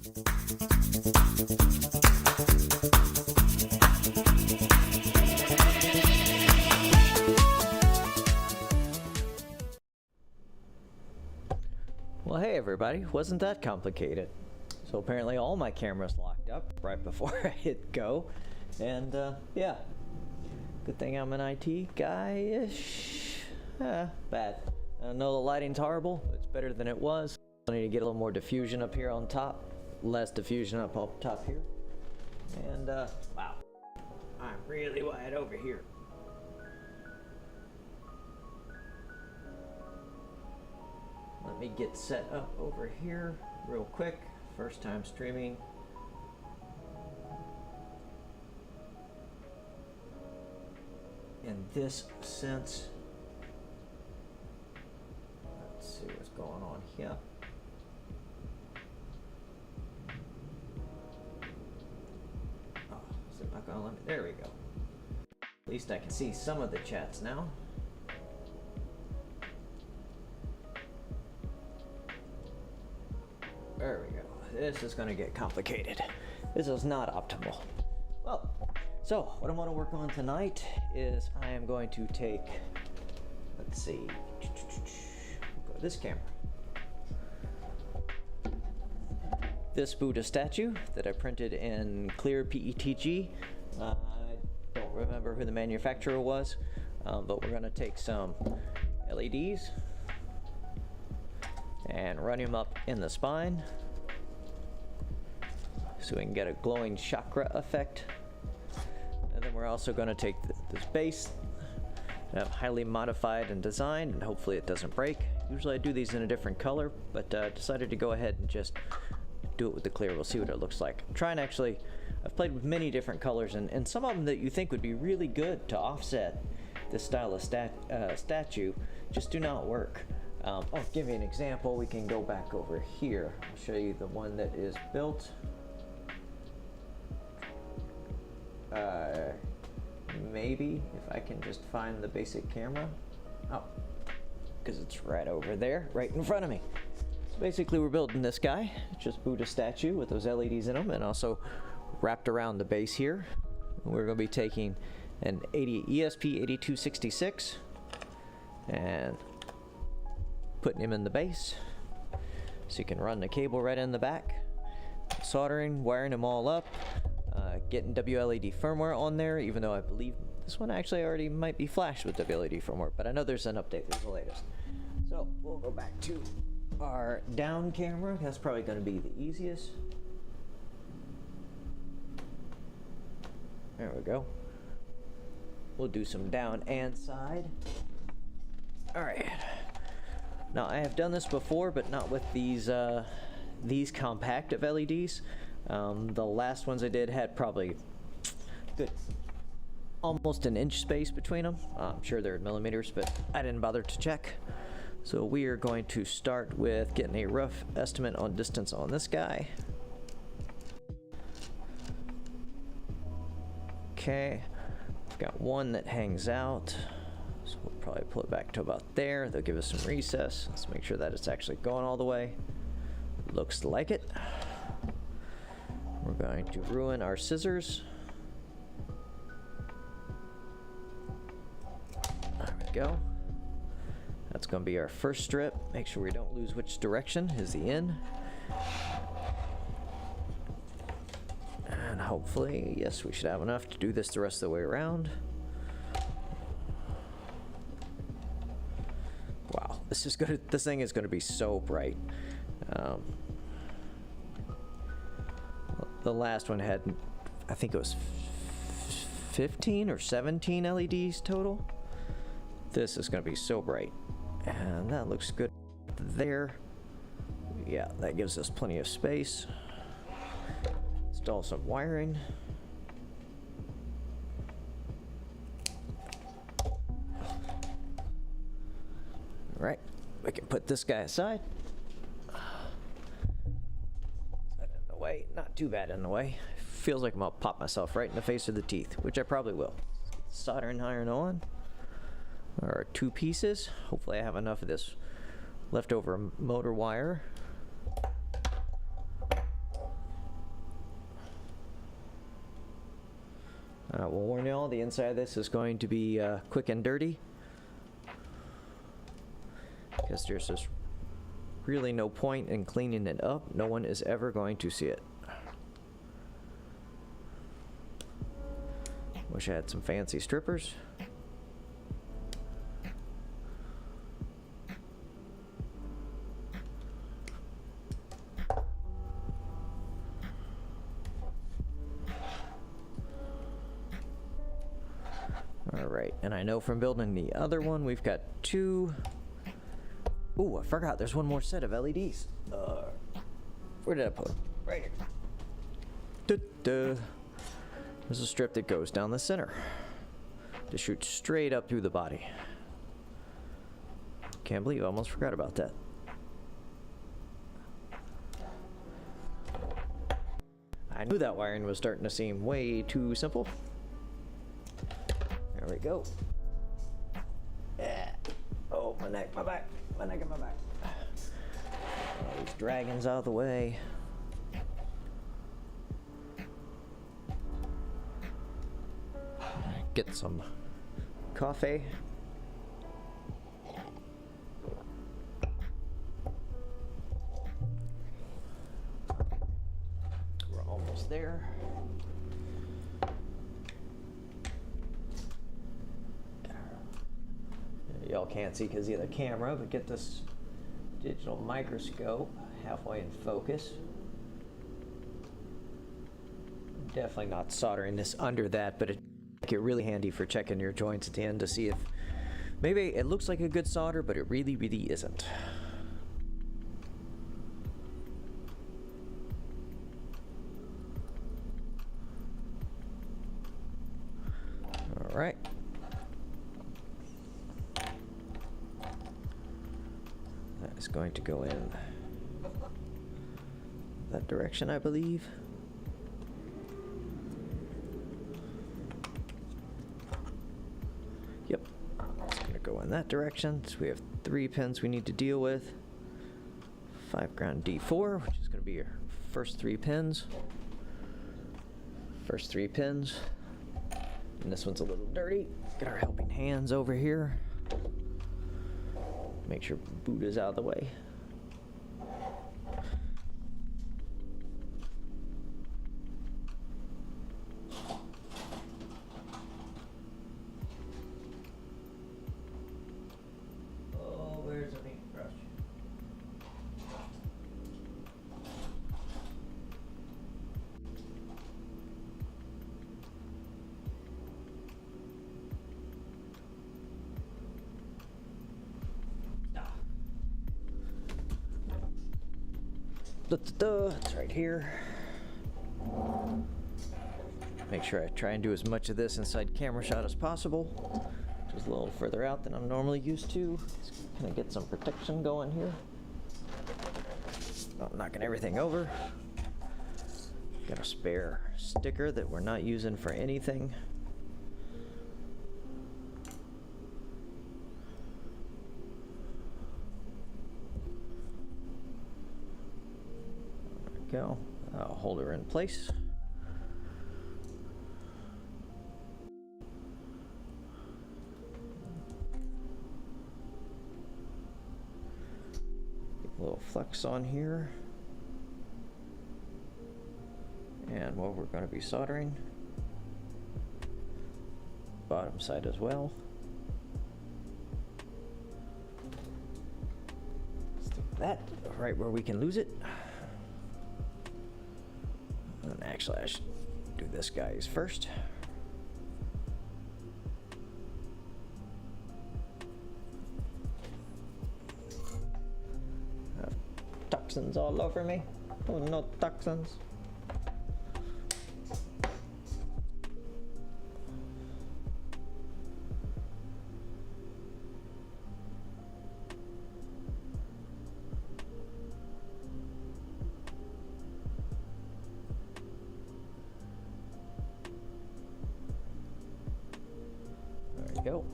Well, hey everybody, wasn't that complicated? So apparently all my cameras locked up right before I hit go, and yeah, good thing I'm an IT guy-ish. Bad. I know the lighting's horrible, it's better than it was. I need to get a little more diffusion up here on top, less diffusion up top here, and wow, I'm really wide over here. Let me get set up over here real quick. First time streaming. In this sense, let's see what's going on here. Oh, is it not gonna let me? There we go. At least I can see some of the chats now. There we go. This is going to get complicated. This is not optimal. Well, so what I'm going to work on tonight is I am going to take, let's see, we'll go this camera. This Buddha statue that I printed in clear PETG. I don't remember who the manufacturer was, but we're going to take some LEDs and run him up in the spine so we can get a glowing chakra effect. And then we're also going to take this base that I've highly modified and designed, and hopefully it doesn't break. Usually I do these in a different color, but decided to go ahead and just do it with the clear. We'll see what it looks like. I'm trying actually, I've played with many different colors, and some of them that you think would be really good to offset this style of statue just do not work. I'll give you an example. We can go back over here. I'll show you the one that is built. Maybe if I can just find the basic camera. Oh, because it's right over there, right in front of me. So basically we're building this guy, just Buddha statue with those LEDs in them, and also wrapped around the base here. We're going to be taking an ESP8266 and putting him in the base so you can run the cable right in the back, soldering, wiring them all up, getting WLED firmware on there, even though I believe this one actually already might be flashed with WLED firmware, but I know there's an update. There's the latest. So we'll go back to our down camera. That's probably going to be the easiest. There we go. We'll do some down and side. All right. Now I have done this before, but not with these compact of LEDs. The last ones I did had probably good almost an inch space between them. I'm sure they're in millimeters, but I didn't bother to check. So we are going to start with getting a rough estimate on distance on this guy. Okay, I've got one that hangs out. So we'll probably pull it back to about there. They'll give us some recess. Let's make sure that it's actually going all the way. Looks like it. We're going to ruin our scissors. There we go. That's going to be our first strip. Make sure we don't lose which direction is the in. And hopefully, yes, we should have enough to do this the rest of the way around. Wow, this thing is going to be so bright. The last one had, I think it was 15 or 17 LEDs total. This is going to be so bright. And that looks good there. Yeah, that gives us plenty of space. Install some wiring. All right, we can put this guy aside. Way, not too bad in the way. Feels like I'm gonna pop myself right in the face with the teeth, which I probably will. Soldering iron on. Our two pieces. Hopefully I have enough of this leftover motor wire. We'll warn y'all, the inside of this is going to be quick and dirty, because there's just really no point in cleaning it up. No one is ever going to see it. Wish I had some fancy strippers. Alright, and I know from building the other one, we've got two... Ooh, I forgot, there's one more set of LEDs. Where did I put them? Right here. Da-da. There's a strip that goes down the center to shoot straight up through the body. Can't believe I almost forgot about that. I knew that wiring was starting to seem way too simple. There we go. Yeah. Oh, my neck, my back, my neck and my back. All these dragons out of the way. Get some coffee. We're almost there. Y'all can't see because of the camera, but get this digital microscope halfway in focus. Definitely not soldering this under that, but it make it really handy for checking your joints at the end to see if maybe it looks like a good solder, but it really, really isn't. All right. That is going to go in that direction, I believe. Yep, it's going to go in that direction. So we have 3 pins we need to deal with. 5 ground D4, which is going to be your first 3 pins. First 3 pins. And this one's a little dirty. Get our helping hands over here. Make sure boot is out of the way. Oh, where's the paintbrush? It's right here. Make sure I try and do as much of this inside camera shot as possible. Just a little further out than I'm normally used to. Just kind of get some protection going here. Not knocking everything over. Got a spare sticker that we're not using for anything. Go. I'll hold her in place. A little flex on here. And what we're going to be soldering. Bottom side as well. Stick that right where we can lose it. And actually, I should do this guy's first. I have toxins all over me. Oh, no toxins. Go.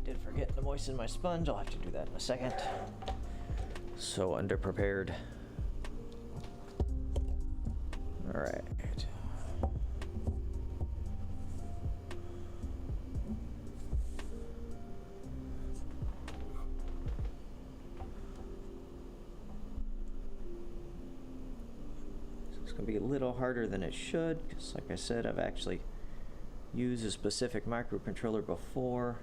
Did forget to moisten my sponge. I'll have to do that in a second. So underprepared. All right. harder than it should, because like I said, I've actually used a specific microcontroller before.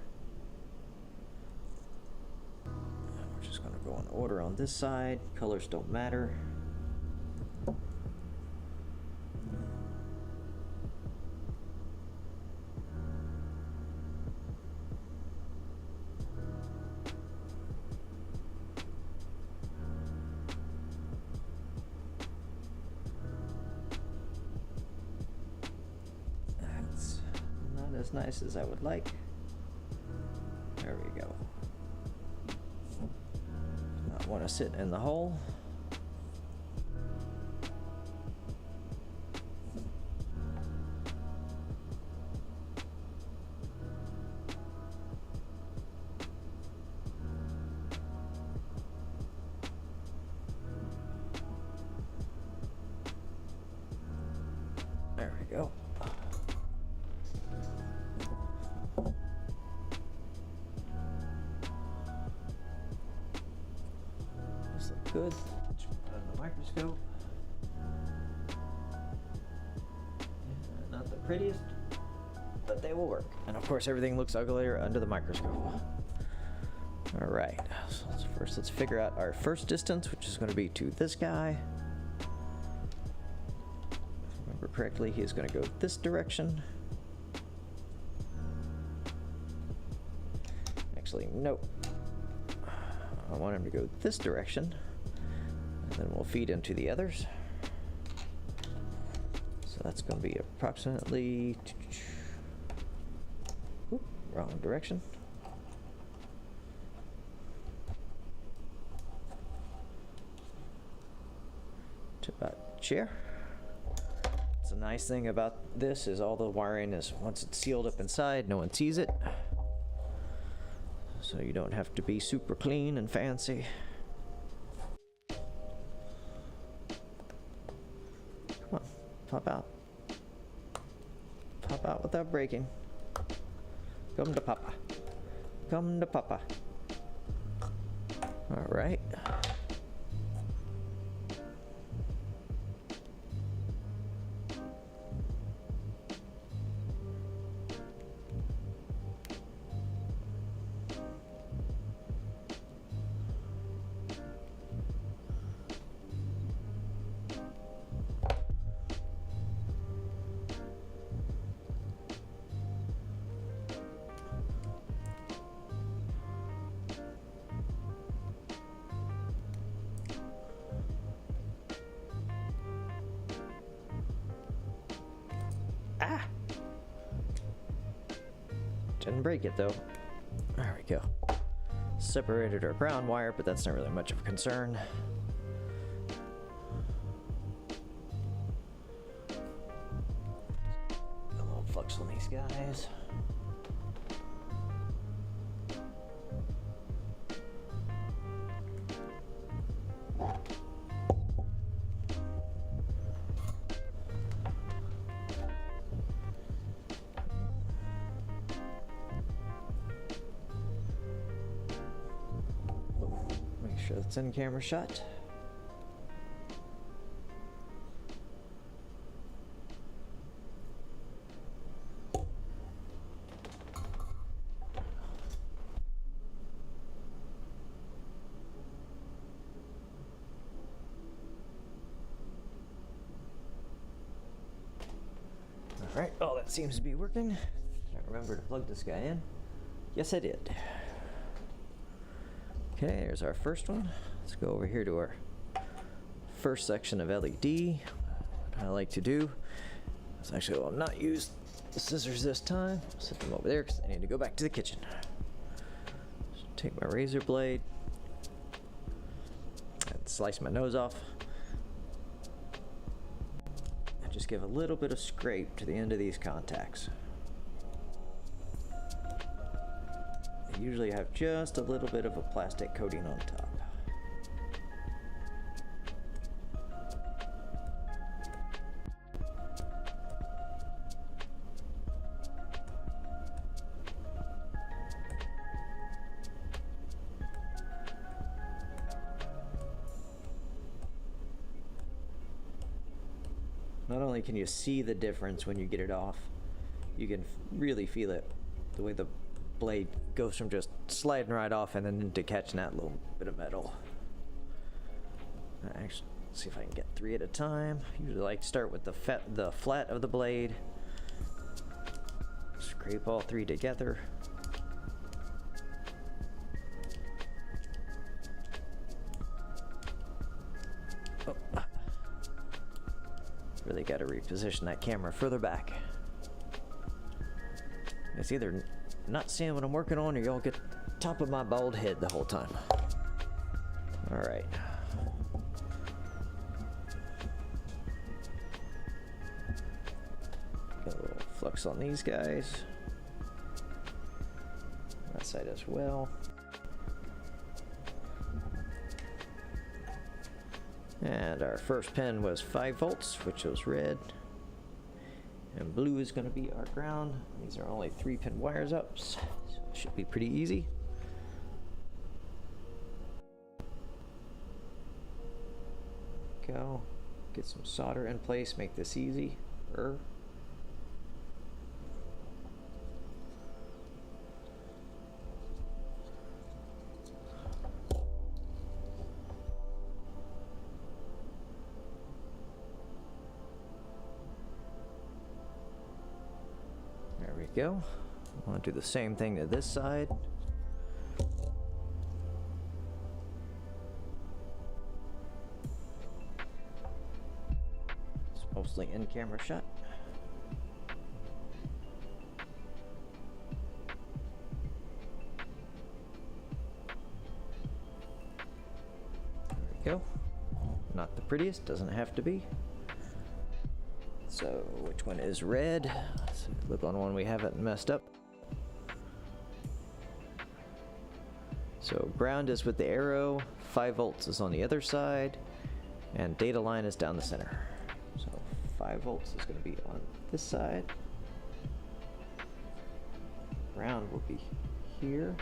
We're just going to go in order on this side. Colors don't matter. As nice as I would like. There we go. Not want to sit in the hole. There we go. Good. Put on the microscope. Yeah, not the prettiest, but they will work. And of course, everything looks uglier under the microscope. All right. So let's figure out our first distance, which is going to be to this guy. If I remember correctly, he is going to go this direction. Actually, nope. I want him to go this direction. Then we'll feed into the others. So that's going to be approximately, oop, wrong direction. To about here. It's a nice thing about this is all the wiring is, once it's sealed up inside, no one sees it. So you don't have to be super clean and fancy. Pop out. Pop out without breaking. Come to Papa. Come to Papa. All right. Ah! Didn't break it though. There we go. Separated our ground wire, but that's not really much of a concern. A little flux on these guys. Sure that's in camera shot. All right, oh, that seems to be working. Did I remember to plug this guy in? Yes, I did. Okay, there's our first one. Let's go over here to our first section of LED. What I like to do is actually, I'll not use the scissors this time. I'll set them over there because I need to go back to the kitchen. So take my razor blade and slice my nose off. And just give a little bit of scrape to the end of these contacts. Usually have just a little bit of a plastic coating on top. not only can you see the difference when you get it off, you can really feel it, the way the blade goes from just sliding right off and then into catching that little bit of metal. Actually, let's see if I can get 3 at a time. Usually like to start with the flat of the blade. Scrape all 3 together. Oh. Really got to reposition that camera further back. It's either not seeing what I'm working on or y'all get top of my bald head the whole time. All right. Got a little flux on these guys. That side as well. And our first pin was 5 volts, which was red. And blue is going to be our ground. These are only 3-pin wires up, so it should be pretty easy. Go. Get some solder in place, make this easy. There we go. I want to do the same thing to this side. It's mostly in-camera shot. There we go. Not the prettiest, doesn't have to be. So, which one is red? Let's look on one we haven't messed up. So, ground is with the arrow, 5 volts is on the other side, and data line is down the center. So, 5 volts is going to be on this side. Ground will be here.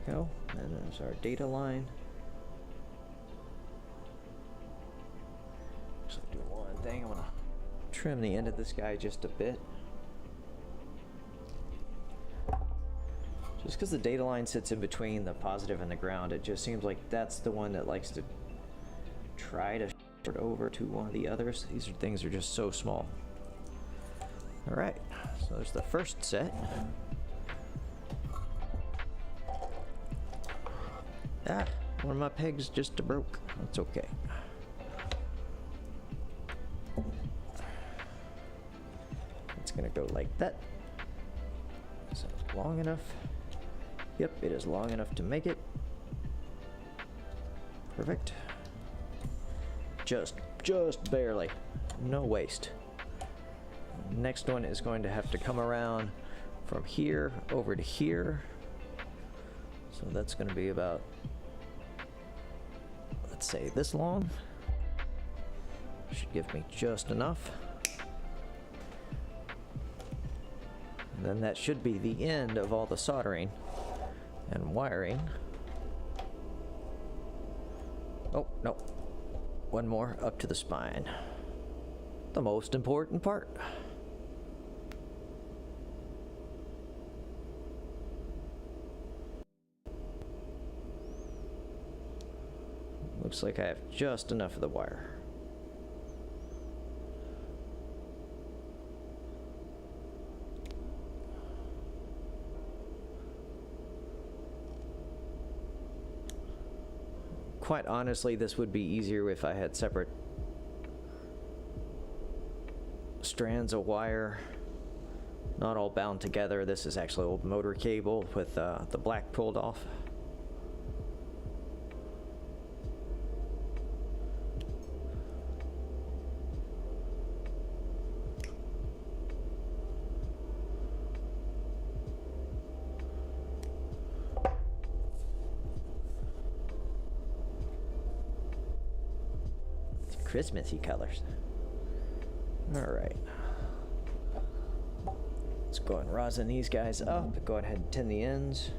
Go, and there's our data line. So do one thing, I'm gonna trim the end of this guy just a bit. Just because the data line sits in between the positive and the ground, it just seems like that's the one that likes to try to shift over to one of the others. These things are just so small. Alright, so there's the first set. Ah, one of my pegs just broke. That's okay. It's gonna go like that. So it's long enough. Yep, it is long enough to make it. Perfect. Just barely. No waste. Next one is going to have to come around from here over to here. So that's going to be about, let's say, this long. Should give me just enough. And then that should be the end of all the soldering and wiring. Oh, no. One more up to the spine. The most important part. Looks like I have just enough of the wire. Quite honestly, this would be easier if I had separate strands of wire, not all bound together. This is actually old motor cable with the black pulled off. Christmassy colors. All right. Let's go and rosin these guys up. Go ahead and tin the ends.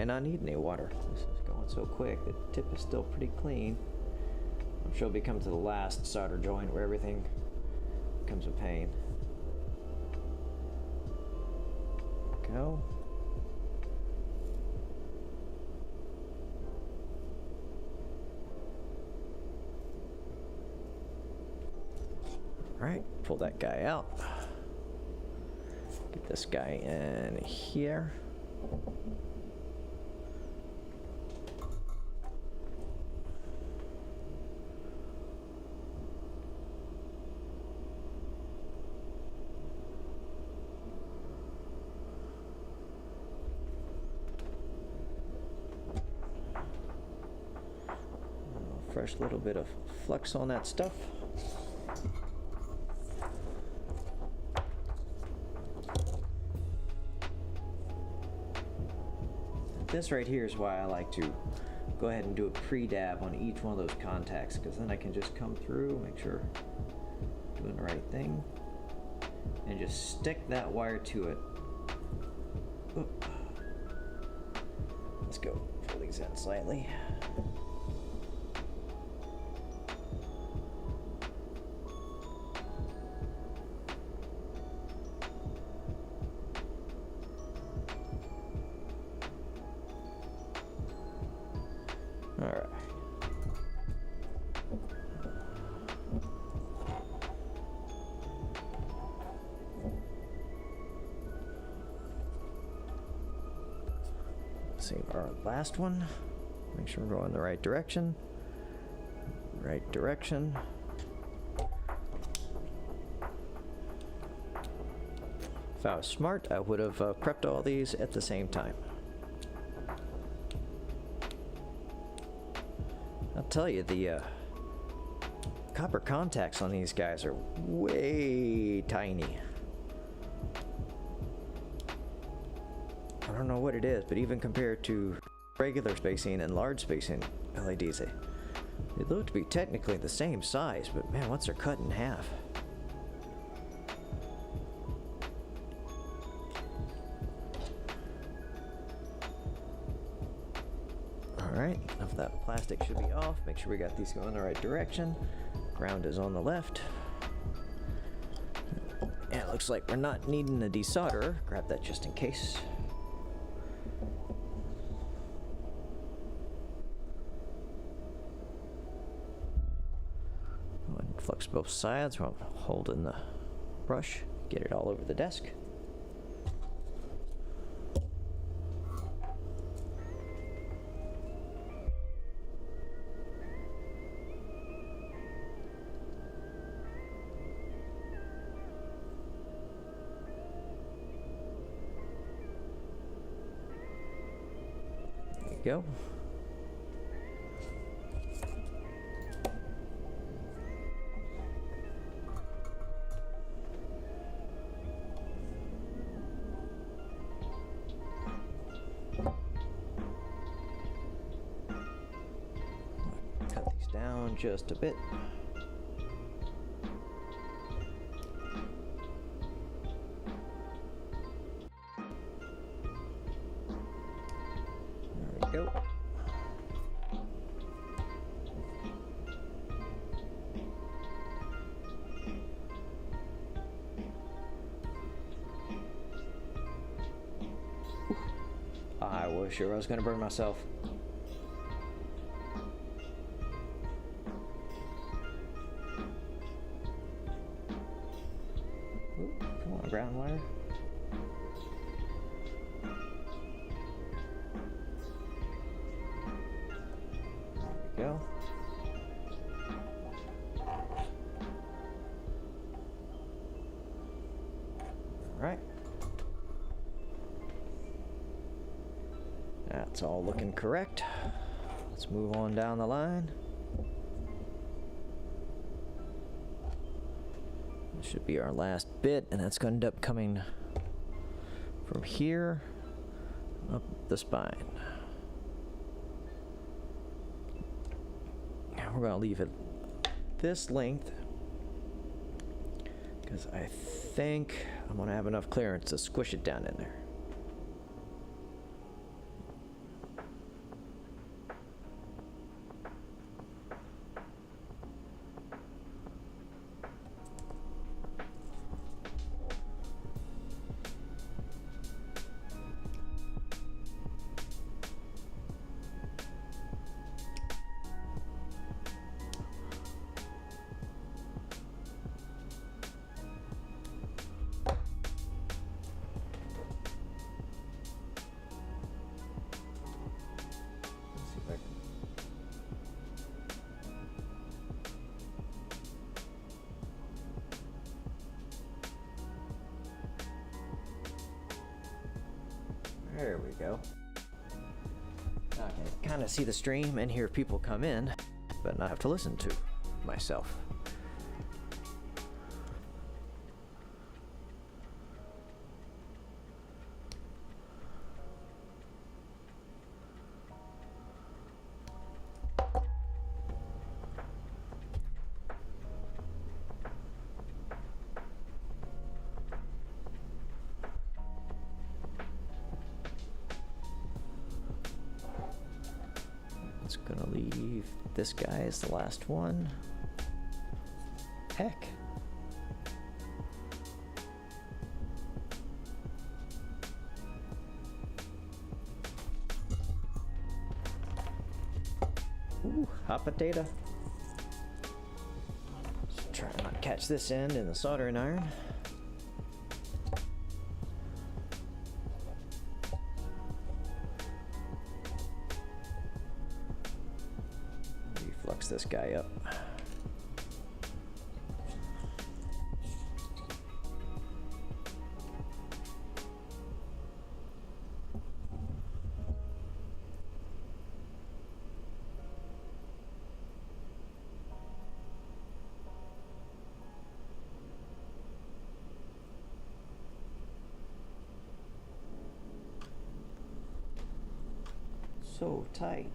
may not need any water. This is going so quick. The tip is still pretty clean. I'm sure it'll be coming to the last solder joint where everything becomes a pain. Go. All right, pull that guy out. Get this guy in here. Fresh little bit of flux on that stuff. This right here is why I like to go ahead and do a pre-dab on each one of those contacts, because then I can just come through, make sure I'm doing the right thing, and just stick that wire to it. Oop. Let's go pull these in slightly. All right. Save our last one. Make sure we're going the right direction. Right direction. If I was smart, I would have prepped all these at the same time. I'll tell you, the copper contacts on these guys are way tiny. I don't know what it is, but even compared to regular spacing and large spacing LEDs, they look to be technically the same size, but man, once they're cut in half. Alright, enough of that plastic should be off. Make sure we got these going the right direction. Ground is on the left. And it looks like we're not needing a desolderer. Grab that just in case. Go ahead and flux both sides while I'm holding the brush. Get it all over the desk. Go. Cut these down just a bit. Go. I was sure I was going to burn myself. Ooh, come on, ground wire. Go. All right. That's all looking correct. Let's move on down the line. This should be our last bit, and that's going to end up coming from here up the spine. We're going to leave it this length because I think I'm going to have enough clearance to squish it down in there. There we go. I can kind of see the stream and hear people come in, but not have to listen to myself. It's gonna leave this guy as the last one. Heck. Ooh, hot potato. Just try to not catch this end in the soldering iron. Reflux this guy up. So tight.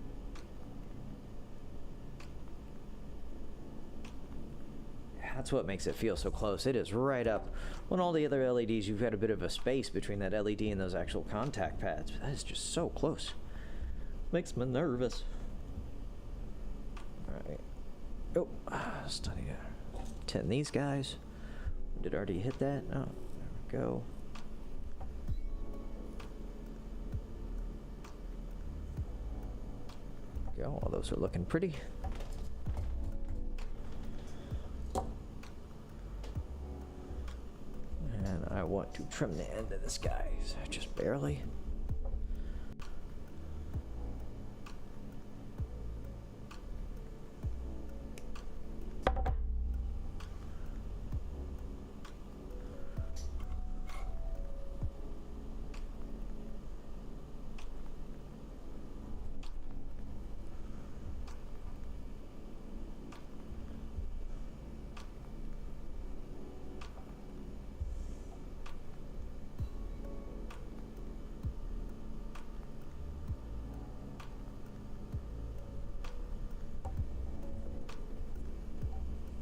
That's what makes it feel so close. It is right up. On all the other LEDs, you've got a bit of a space between that LED and those actual contact pads. But that is just so close. Makes me nervous. Alright. Oh, still need to tend these guys. Did I already hit that? Oh, there we go. Go. All those are looking pretty. And I want to trim the end of this guy, just barely.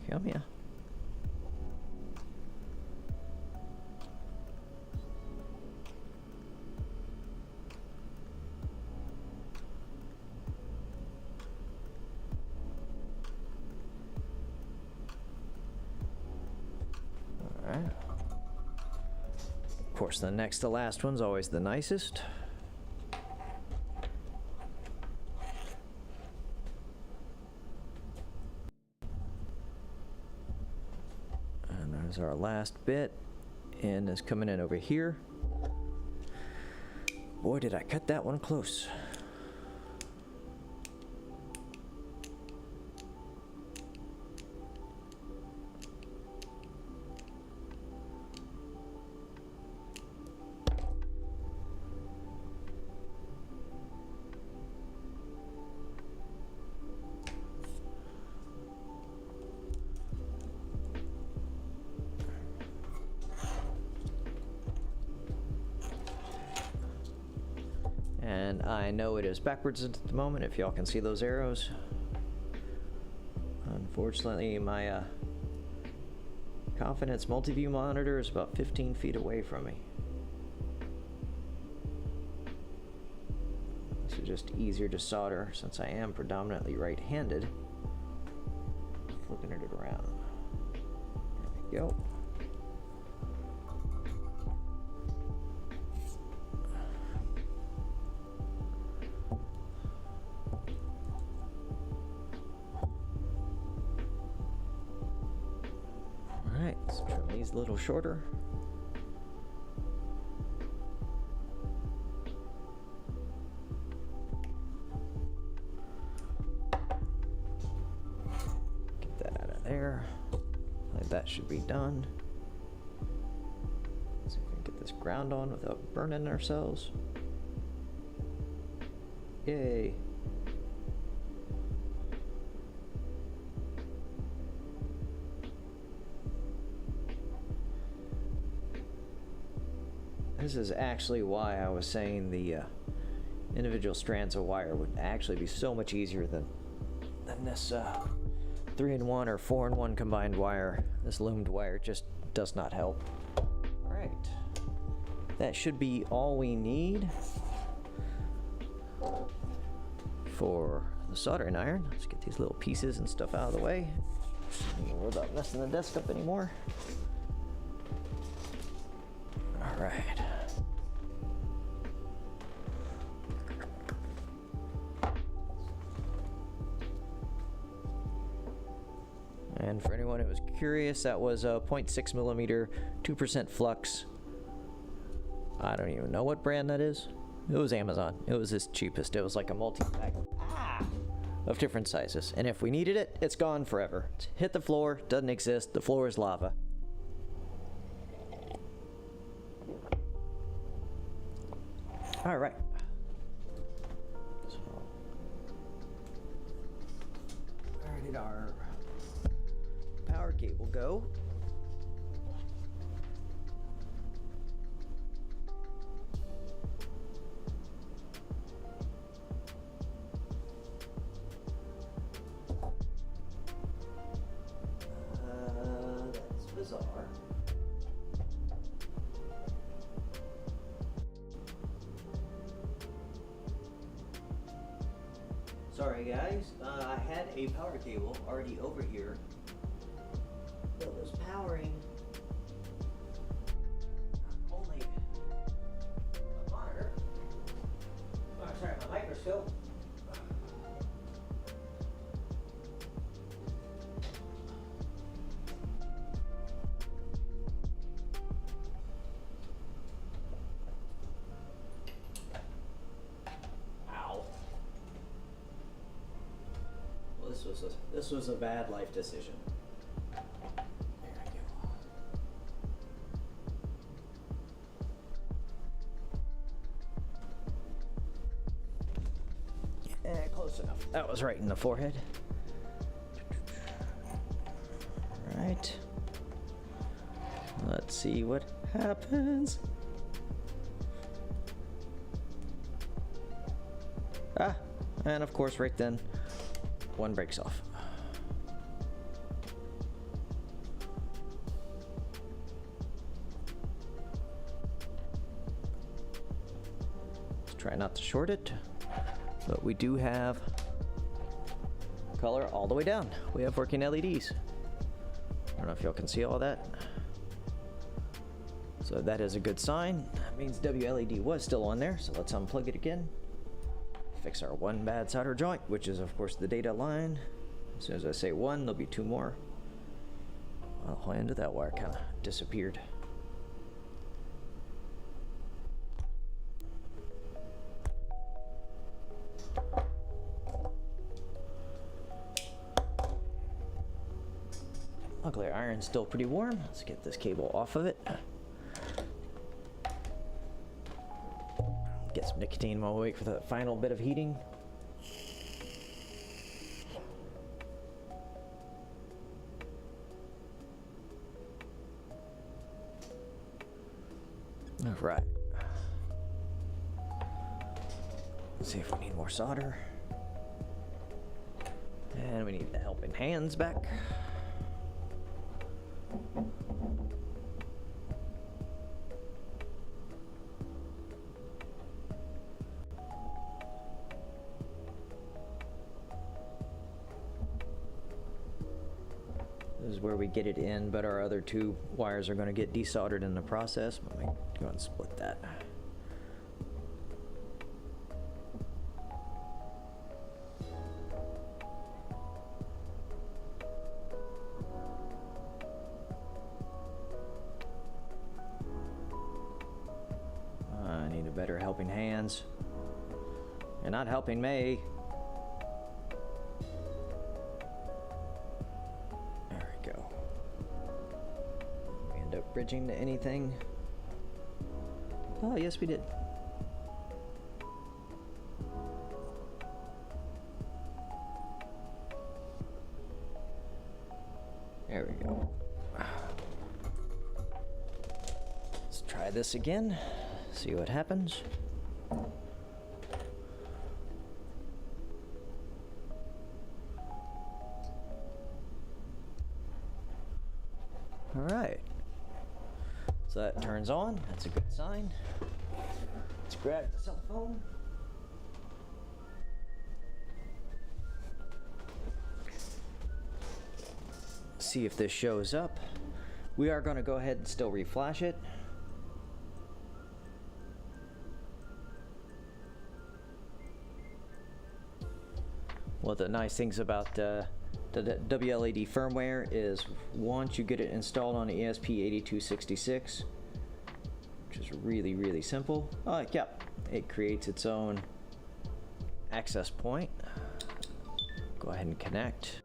Come here. All right. Of course, the next to last one's always the nicest. Our last bit, and is coming in over here. Boy, did I cut that one close. And I know it is backwards at the moment, if y'all can see those arrows. Unfortunately, my Confidence multi-view monitor is about 15 feet away from me. So just easier to solder since I am predominantly right-handed. Flipping it around. There we go. Alright, let's trim these a little shorter. Get that out of there. Like that should be done. Let's see if we can get this ground on without burning ourselves. Yay. This is actually why I was saying the individual strands of wire would actually be so much easier than this 3-in-1 or 4-in-1 combined wire. This loomed wire just does not help. Alright. That should be all we need for the soldering iron. Let's get these little pieces and stuff out of the way. Don't worry about messing the desk up anymore. Alright. And for anyone who was curious, that was a 0.6 millimeter, 2% flux. I don't even know what brand that is. It was Amazon. It was its cheapest. It was like a multi-pack of different sizes. And if we needed it, it's gone forever. It's hit the floor, doesn't exist. The floor is lava. All right. So, where did our power cable go? That's bizarre. Sorry guys, I had a power cable already over here that was powering only a monitor. Oh, sorry, my microscope. This was a bad life decision. There I go. Close enough. That was right in the forehead. All right. Let's see what happens. Ah, and of course, right then, one breaks off. Let's try not to short it, but we do have color all the way down. We have working LEDs. I don't know if y'all can see all that. So that is a good sign. That means WLED was still on there, so let's unplug it again. Fix our one bad solder joint, which is of course the data line. As soon as I say one, there'll be two more. Well, the whole end of that wire kind of disappeared. Luckily our iron's still pretty warm. Let's get this cable off of it. Get some nicotine while we wait for the final bit of heating. All right. Let's see if we need more solder. And we need the helping hands back. This is where we get it in, but our other two wires are going to get desoldered in the process. Let me go and split that. I need a better helping hands. You're not helping me. Bridging to anything? Oh, yes, we did. There we go. Let's try this again, see what happens. All right, so that turns on, that's a good sign. Let's grab the cell phone. See if this shows up. We are going to go ahead and still reflash it. One of the nice things about the WLED firmware is once you get it installed on ESP8266, which is really, really simple. Yep, it creates its own access point. Go ahead and connect.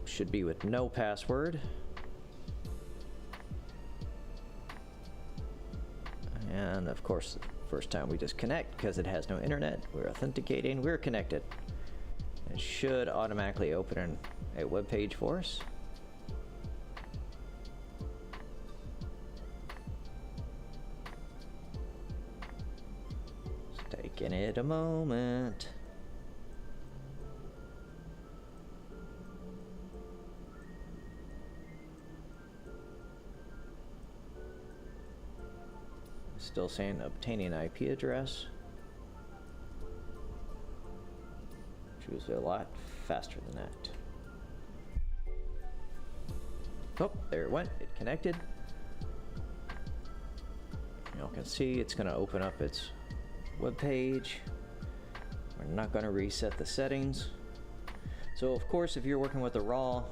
Should be with no password. And of course, the first time we just connect, because it has no internet, we're authenticating, we're connected. It should automatically open a web page for us. It's taking it a moment. Still saying obtaining IP address. Which was a lot faster than that. Oh, there it went. It connected. You can see it's going to open up its web page. We're not going to reset the settings. So of course, if you're working with a raw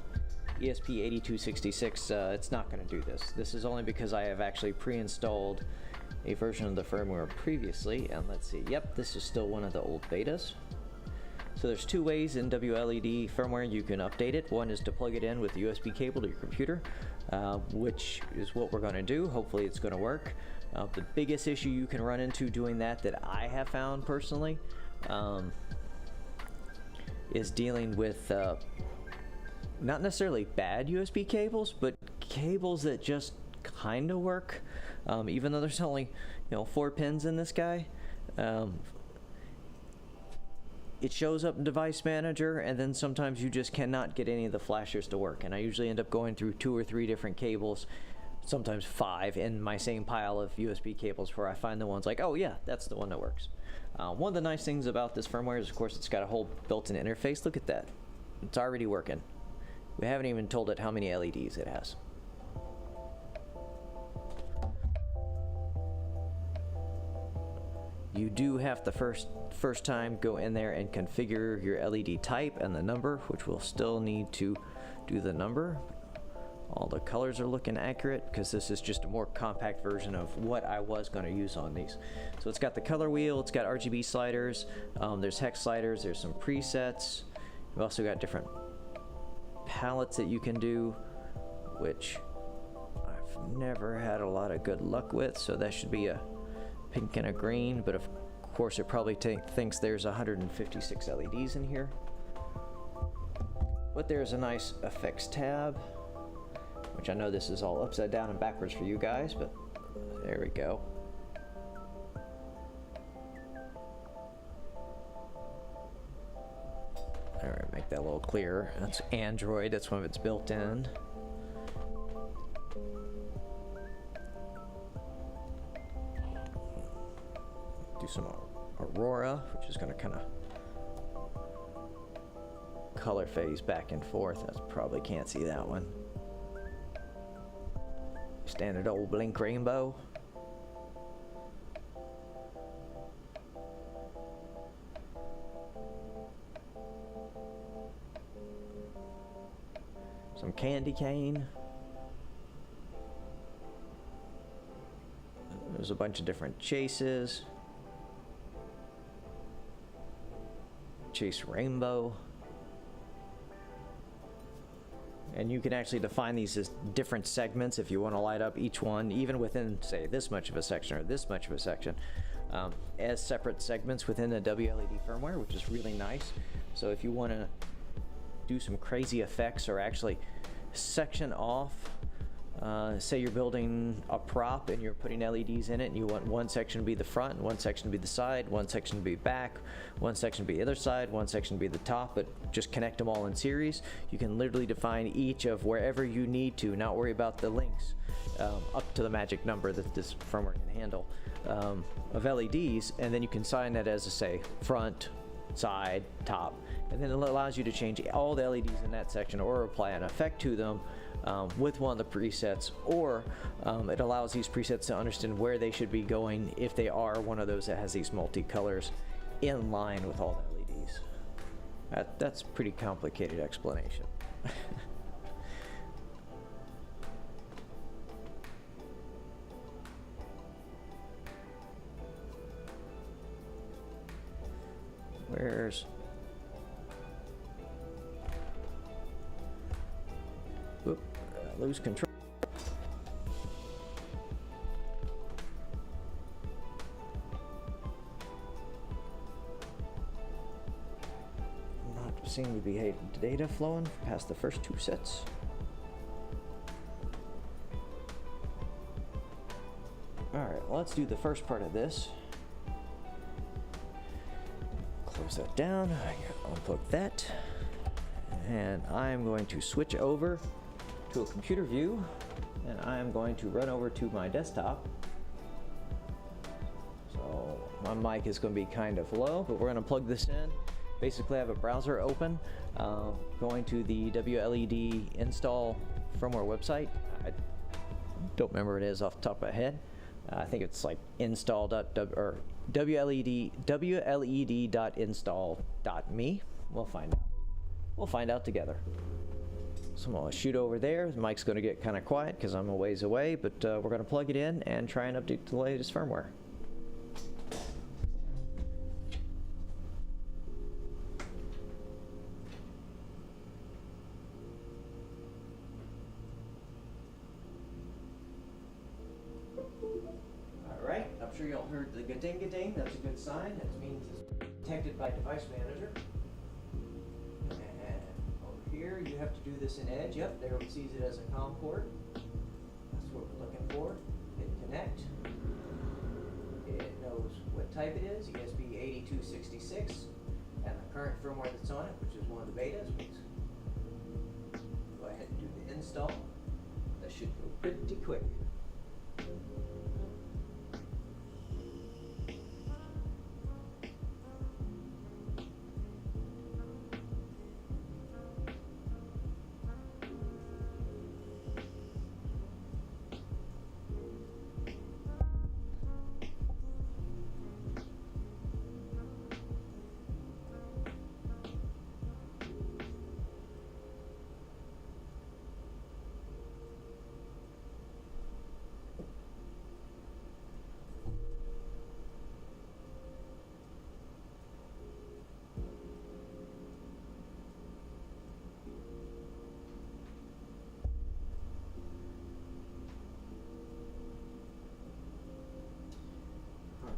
ESP8266, it's not going to do this. This is only because I have actually pre-installed a version of the firmware previously, and let's see, yep, this is still one of the old betas. So there's two ways in WLED firmware you can update it. One is to plug it in with a USB cable to your computer, which is what we're going to do. Hopefully it's going to work. The biggest issue you can run into doing that I have found personally is dealing with not necessarily bad USB cables, but cables that just kind of work. Even though there's only 4 pins in this guy, it shows up in Device Manager, and then sometimes you just cannot get any of the flashers to work. And I usually end up going through 2 or 3 different cables, sometimes 5, in my same pile of USB cables where I find the ones like, oh yeah, that's the one that works. One of the nice things about this firmware is, of course, it's got a whole built-in interface. Look at that. It's already working. We haven't even told it how many LEDs it has. You do have to first time go in there and configure your LED type and the number, which we'll still need to do the number. All the colors are looking accurate because this is just a more compact version of what I was going to use on these. So it's got the color wheel, it's got RGB sliders, there's hex sliders, there's some presets. We've also got different palettes that you can do, which I've never had a lot of good luck with, so that should be a pink and a green, but of course it probably thinks there's 156 LEDs in here. But there's a nice effects tab, which I know this is all upside down and backwards for you guys, but there we go. Alright, make that a little clearer. That's Android, that's one of its built in. Do some Aurora, which is going to kind of color phase back and forth. I probably can't see that one. Standard old blink rainbow. Some candy cane. There's a bunch of different chases. Chase rainbow. And you can actually define these as different segments if you want to light up each one, even within, say, this much of a section or this much of a section, as separate segments within the WLED firmware, which is really nice. So if you want to do some crazy effects or actually section off. Say you're building a prop and you're putting LEDs in it, and you want one section to be the front, one section to be the side, one section to be back, one section to be the other side, one section to be the top, but just connect them all in series. You can literally define each of wherever you need to, not worry about the links up to the magic number that this firmware can handle of LEDs, and then you can assign that as, say, front, side, top, and then it allows you to change all the LEDs in that section or apply an effect to them with one of the presets, or it allows these presets to understand where they should be going if they are one of those that has these multicolors in line with all the LEDs. That's a pretty complicated explanation. Where's... Whoop, lose control. Not seem to be data flowing past the first two sets. Alright, well, let's do the first part of this. Close that down, unplug that, and I'm going to switch over to a computer view, and I'm going to run over to my desktop. So my mic is going to be kind of low, but we're going to plug this in. Basically, I have a browser open, going to the WLED install firmware website. I don't remember what it is off the top of my head. I think it's like WLED.install.me. We'll find out. We'll find out together. So I'm going to shoot over there. The mic's going to get kind of quiet because I'm a ways away, but we're going to plug it in and try and update the latest firmware. Alright, I'm sure you all heard the ga-ding. That's a good sign. That means it's detected by Device Manager. Here, you have to do this in Edge. Yep, there it sees it as a COM port. That's what we're looking for. Hit connect. It knows what type it is, ESP8266, and the current firmware that's on it, which is one of the betas. Go ahead and do the install. That should go pretty quick.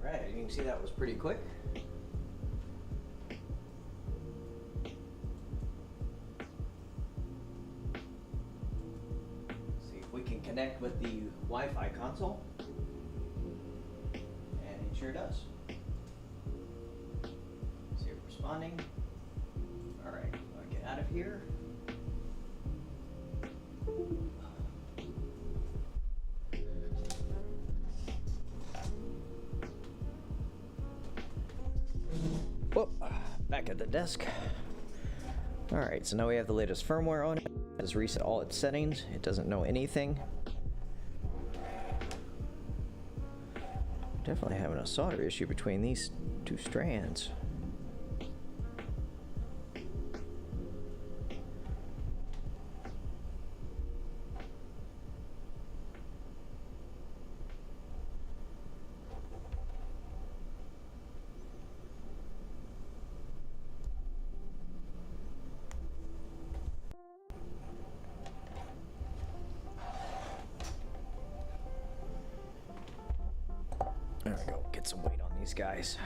Alright, you can see that was pretty quick. See if we can connect with the Wi-Fi console. And it sure does. See it responding. Alright, I'll get out of here. Whoop, back at the desk. Alright, so now we have the latest firmware on it. It has reset all its settings. It doesn't know anything. Definitely having a solder issue between these two strands. There we go, get some weight on these guys.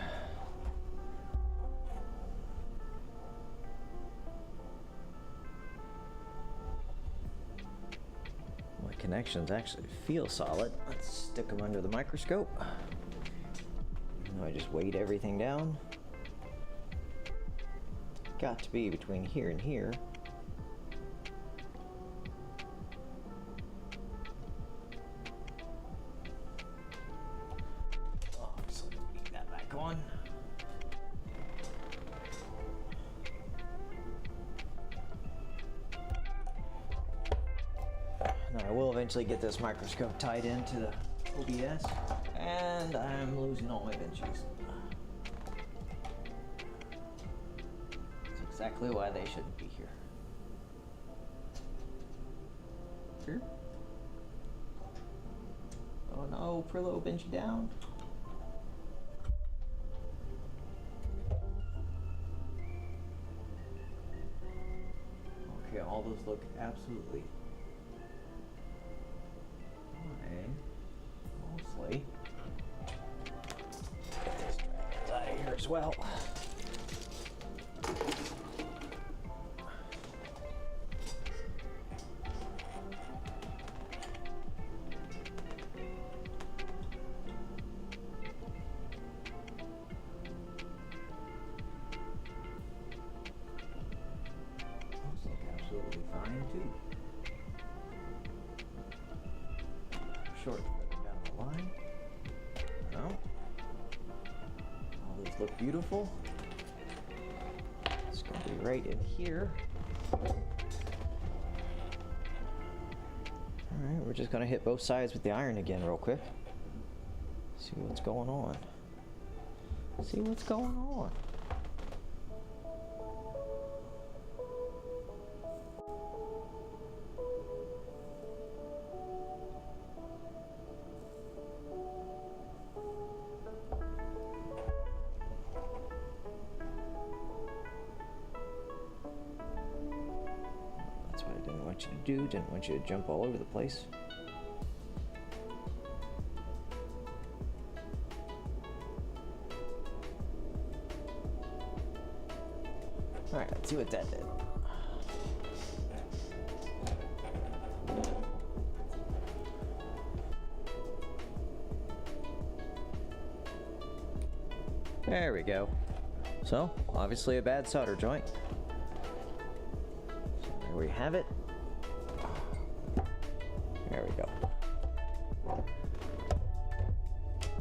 connections actually feel solid. Let's stick them under the microscope. Even though I just weighed everything down. Got to be between here and here. Oh, so leave that back on. Now I will eventually get this microscope tied into the OBS, and I'm losing all my benches. That's exactly why they shouldn't be here. Here? Oh no, Prillo, bench you down. Okay, all those look absolutely fine. Mostly. Let's drag those out of here as well. Absolutely fine too. Short further down the line. No. All those look beautiful. It's going to be right in here. Alright, we're just going to hit both sides with the iron again real quick. See what's going on. See what's going on. That's what I didn't want you to do. Didn't want you to jump all over the place. Alright, let's see what that did. There we go. So, obviously a bad solder joint. So there we have it. There we go.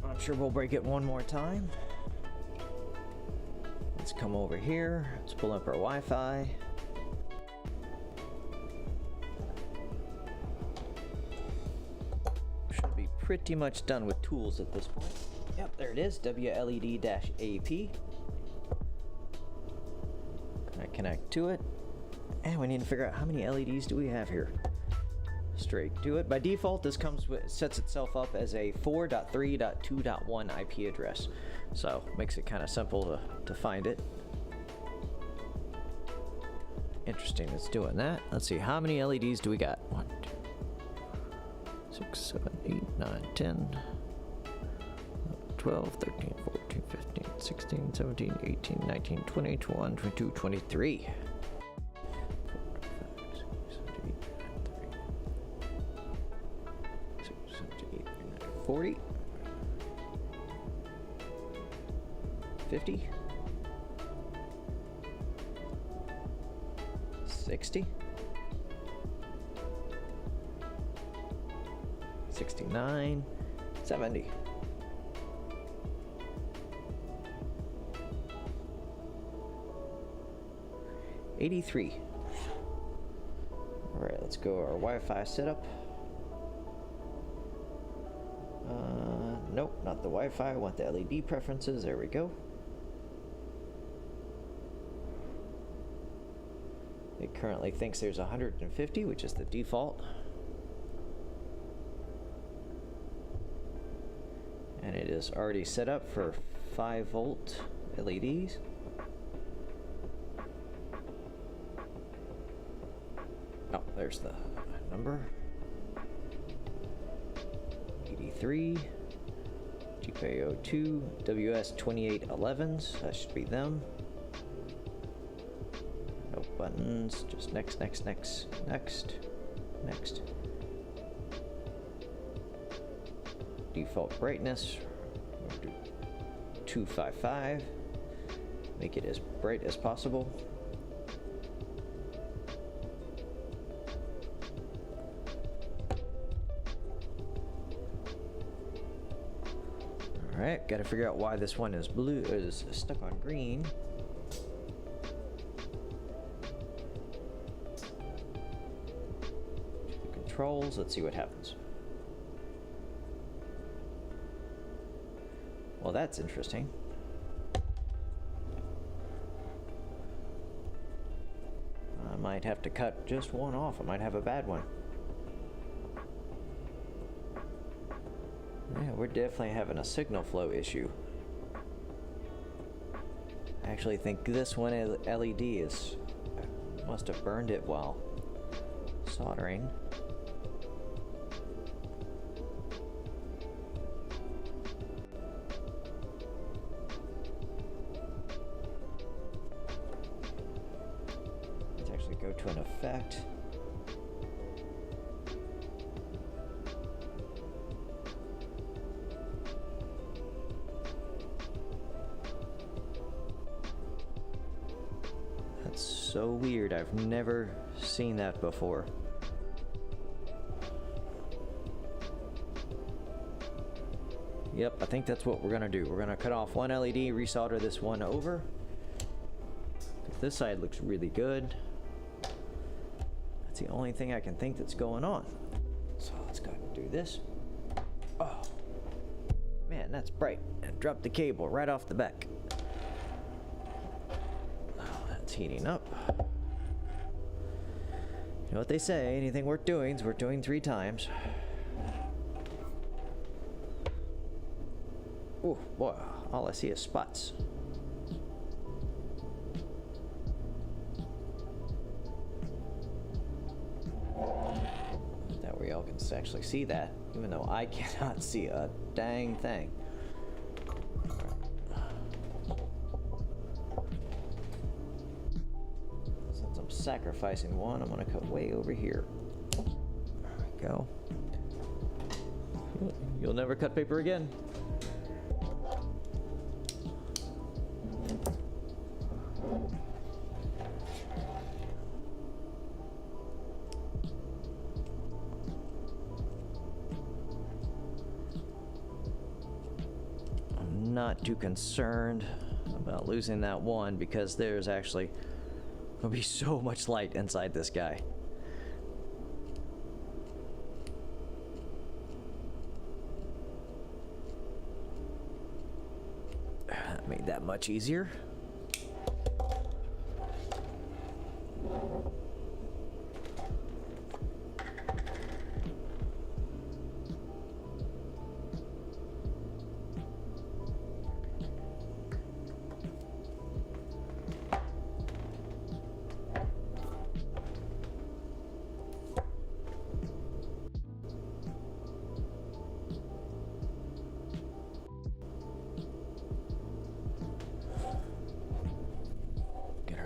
I'm sure we'll break it one more time. Let's come over here. Let's pull up our Wi-Fi. Should be pretty much done with tools at this point. Yep, there it is, WLED-AP. Gonna connect to it. And we need to figure out how many LEDs do we have here. Straight to it. By default, this comes with, sets itself up as a 4.3.2.1 IP address. So, makes it kind of simple to find it. Interesting, it's doing that. Let's see, how many LEDs do we got? 1, 2, 6, 7, 8, 9, 10. 12, 13, 14, 15, 16, 17, 18, 19, 20, 21, 22, 23. 40. 50. 60. 69. 70. 83. All right, let's go our Wi-Fi setup. Nope, not the Wi-Fi. I want the LED preferences. There we go. It currently thinks there's 150, which is the default. And it is already set up for 5-volt LEDs. Oh, there's the number. 83. GPIO2 WS2811s. That should be them. No buttons. Just next, next, next, next, next. default brightness. We'll do 255. Make it as bright as possible. Alright, gotta figure out why this one is blue, is stuck on green. Controls, let's see what happens. Well, that's interesting. I might have to cut just one off. I might have a bad one. Yeah, we're definitely having a signal flow issue. I actually think this one LED is must have burned it while soldering. Let's actually go to an effect. So weird, I've never seen that before. Yep, I think that's what we're gonna do. We're gonna cut off one LED, resolder this one over. This side looks really good. That's the only thing I can think that's going on. So let's go ahead and do this. Oh, man, that's bright. And drop the cable right off the back. Heating up. You know what they say, anything worth doing is worth doing 3 times. Oh boy, all I see is spots. That way y'all can actually see that, even though I cannot see a dang thing. Sacrificing one, I'm gonna cut way over here. There we go. You'll never cut paper again. I'm not too concerned about losing that one because there's actually there'll be so much light inside this guy. That made that much easier.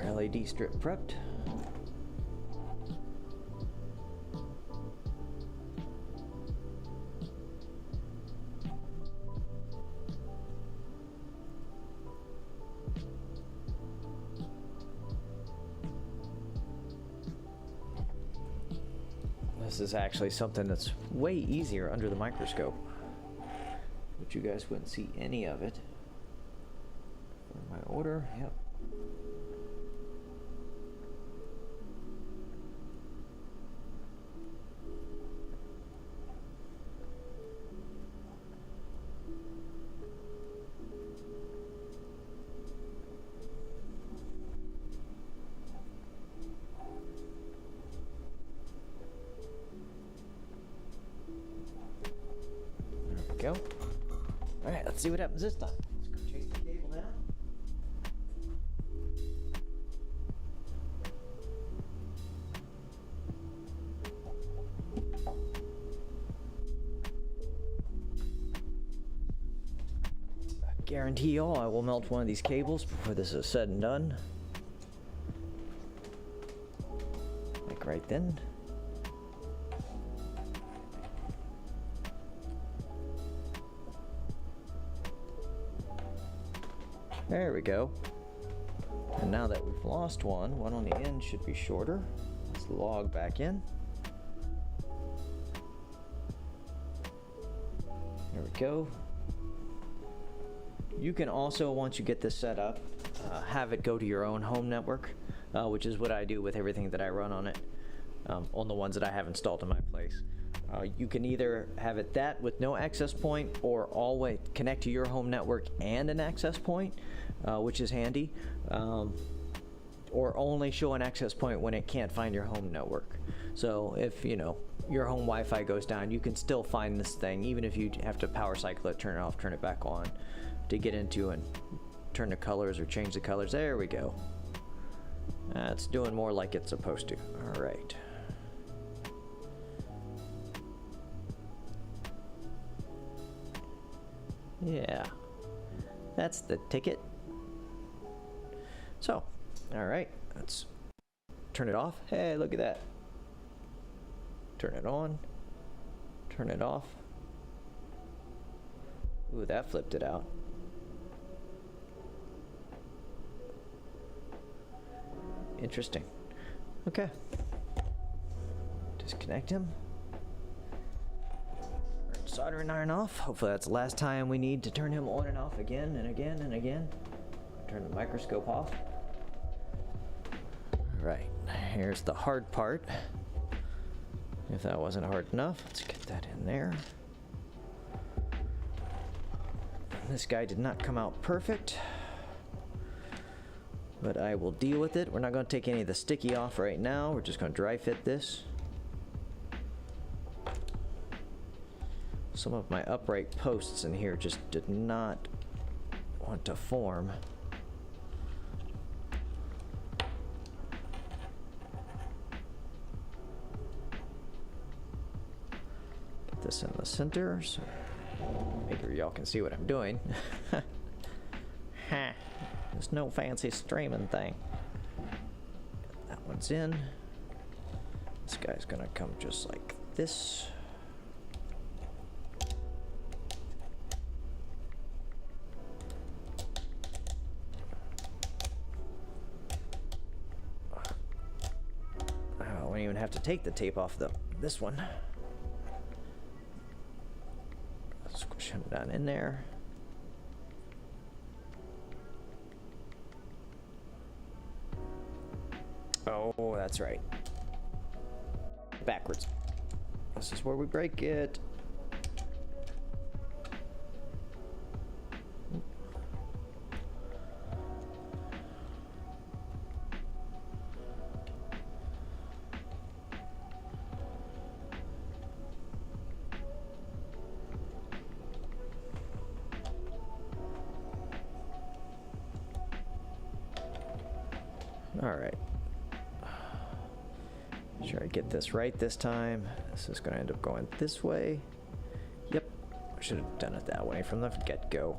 LED strip prepped. This is actually something that's way easier under the microscope, but you guys wouldn't see any of it. For my order, yep. Go. All right, let's see what happens this time. Let's go chase the cable down. I guarantee y'all I will melt one of these cables before this is said and done. Like right then. There we go. And now that we've lost one on the end should be shorter. Let's log back in. There we go. You can also, once you get this set up, have it go to your own home network, which is what I do with everything that I run on it, on the ones that I have installed in my place. You can either have it that with no access point, or always connect to your home network and an access point, which is handy, or only show an access point when it can't find your home network. So if, you know, your home Wi-Fi goes down, you can still find this thing, even if you have to power cycle it, turn it off, turn it back on to get into and turn the colors or change the colors. There we go. It's doing more like it's supposed to. All right. Yeah, that's the ticket. So, all right, let's turn it off. Hey, look at that. Turn it on, turn it off. Ooh, that flipped it out. Interesting. Okay. Disconnect him. Soldering iron off. Hopefully that's the last time we need to turn him on and off again and again and again. Turn the microscope off. All right, here's the hard part. If that wasn't hard enough, let's get that in there. This guy did not come out perfect, but I will deal with it. We're not going to take any of the sticky off right now. We're just going to dry fit this. Some of my upright posts in here just did not want to form. Get this in the center so maybe y'all can see what I'm doing. There's no fancy streaming thing. That one's in. This guy's gonna come just like this. I won't even have to take the tape off this one. Squish him down in there. Oh, that's right. Backwards. This is where we break it. All right. Sure I get this right this time. This is going to end up going this way. Yep, I should have done it that way from the get-go.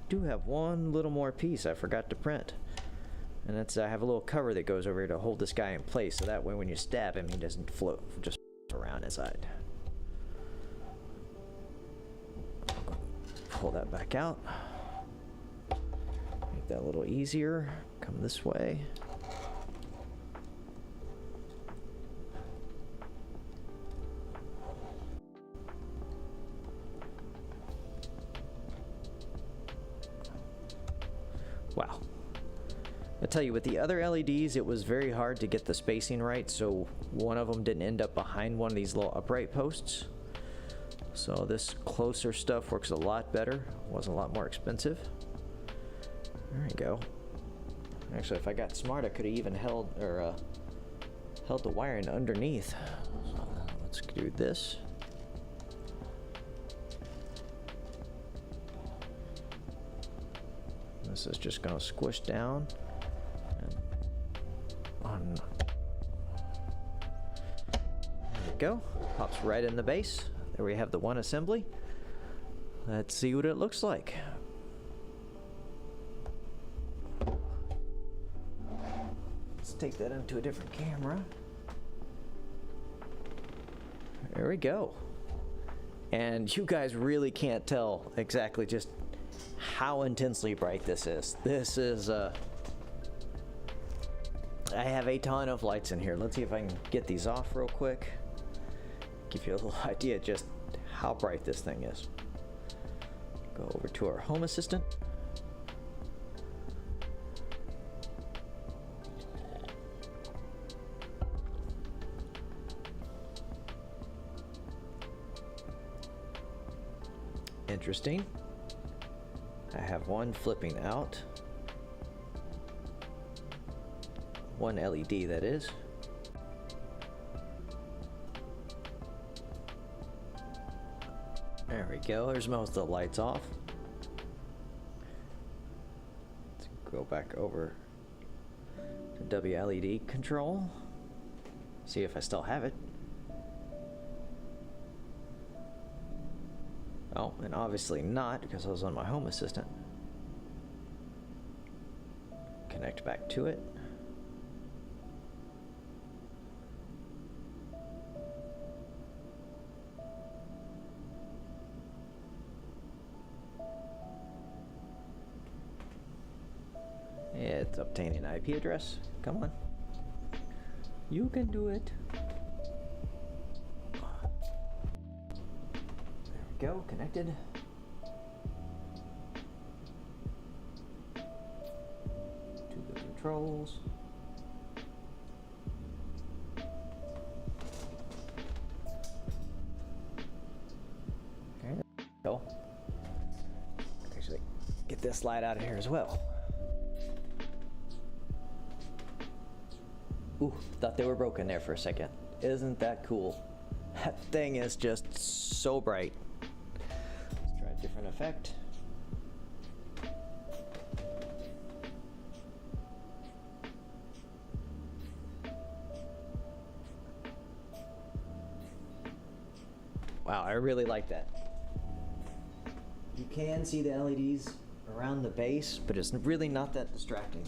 Do have one little more piece I forgot to print, and that's I have a little cover that goes over here to hold this guy in place, so that way when you stab him he doesn't float just around inside. Pull that back out. Make that a little easier. Come this way. Wow. I tell you, with the other LEDs, it was very hard to get the spacing right, so one of them didn't end up behind one of these little upright posts. So this closer stuff works a lot better. Was a lot more expensive. There you go. Actually, if I got smart, I could have even held the wiring underneath. So let's do this. This is just going to squish down and on. There we go. Pops right in the base. There we have the one assembly. Let's see what it looks like. Let's take that into a different camera. There we go. And you guys really can't tell exactly just how intensely bright this is. This is, I have a ton of lights in here. Let's see if I can get these off real quick. Give you a little idea just how bright this thing is. Go over to our Home Assistant. Interesting. I have one flipping out. One LED, that is. There we go. There's most of the lights off. Let's go back over to WLED control. See if I still have it. Oh, and obviously not, because I was on my Home Assistant. Connect back to it. It's obtaining an IP address. Come on. You can do it. Go, connected. To the controls. Okay, go. Actually, get this light out of here as well. Ooh, thought they were broken there for a second. Isn't that cool? That thing is just so bright. Different effect. Wow, I really like that. You can see the LEDs around the base, but it's really not that distracting.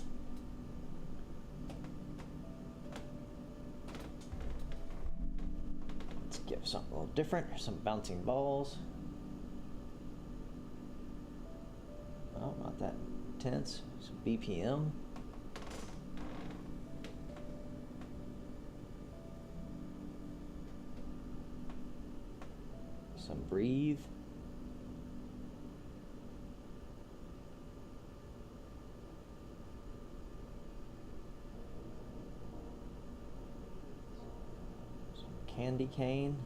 Let's give something a little different. Some bouncing balls. Oh, not that intense. Some BPM. Some breathe. Some candy cane.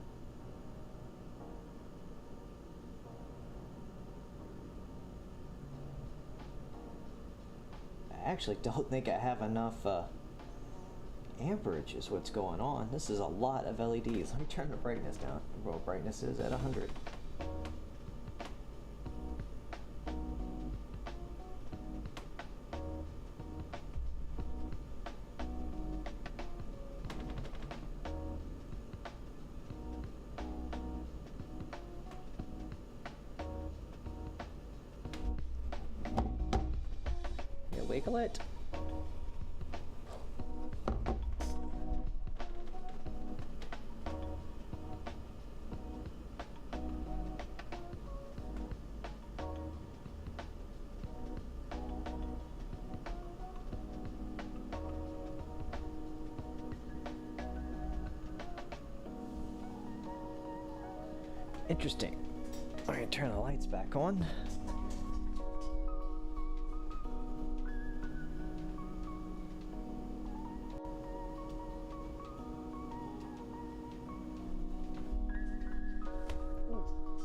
I actually don't think I have enough amperage is what's going on. This is a lot of LEDs. Let me turn the brightness down. Well, brightness is at 100. Wiggle it. Interesting. I'm going to turn the lights back on.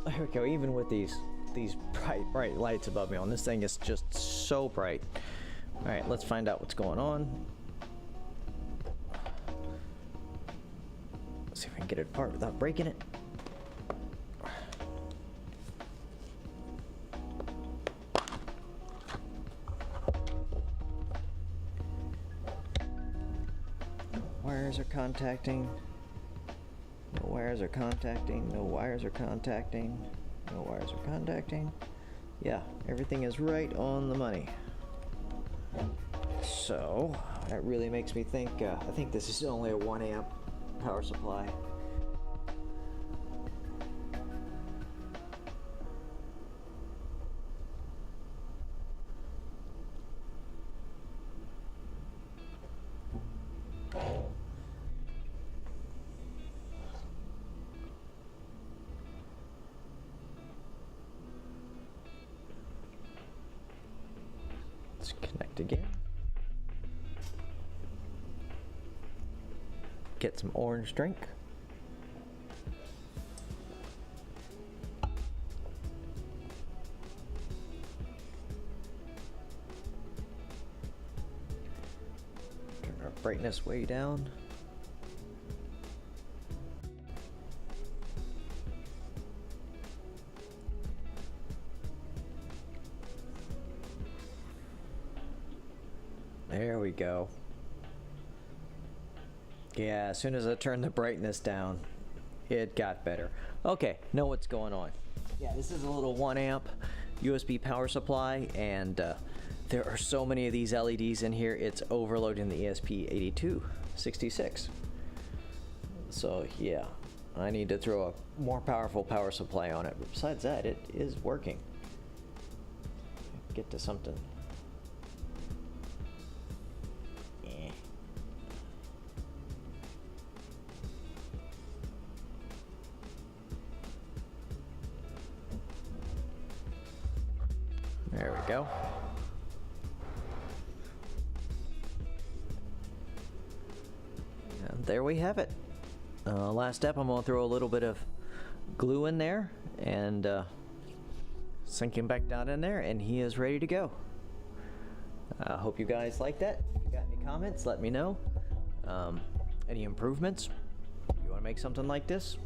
There we go. Even with these bright lights above me on this thing, is just so bright. All right, let's find out what's going on. Let's see if I can get it apart without breaking it. Wires are contacting. No wires are contacting. No wires are contacting. No wires are contacting. Yeah, everything is right on the money. So that really makes me think. I think this is only a 1 amp power supply. Disconnect again. Get some orange drink. Turn our brightness way down. There we go. Yeah, as soon as I turned the brightness down, it got better. Okay, know what's going on. Yeah, this is a little 1 amp USB power supply, and there are so many of these LEDs in here, it's overloading the ESP8266. So yeah, I need to throw a more powerful power supply on it. But besides that, it is working. Get to something. There we go. And there we have it. Last step, I'm going to throw a little bit of glue in there and sink him back down in there, and he is ready to go. I hope you guys like that. If you got any comments, let me know. Any improvements? If you want to make something like this,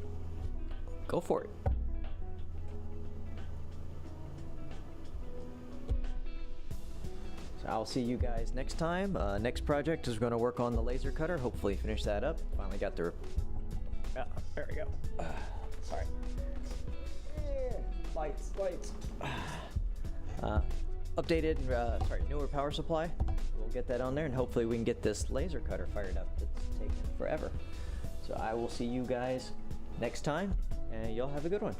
go for it. I'll see you guys next time. Next project is going to work on the laser cutter. Hopefully finish that up. Finally got the... there we go. Sorry. Lights. Updated, newer power supply. We'll get that on there, and hopefully we can get this laser cutter fired up. It's taken forever. So I will see you guys next time, and y'all have a good one.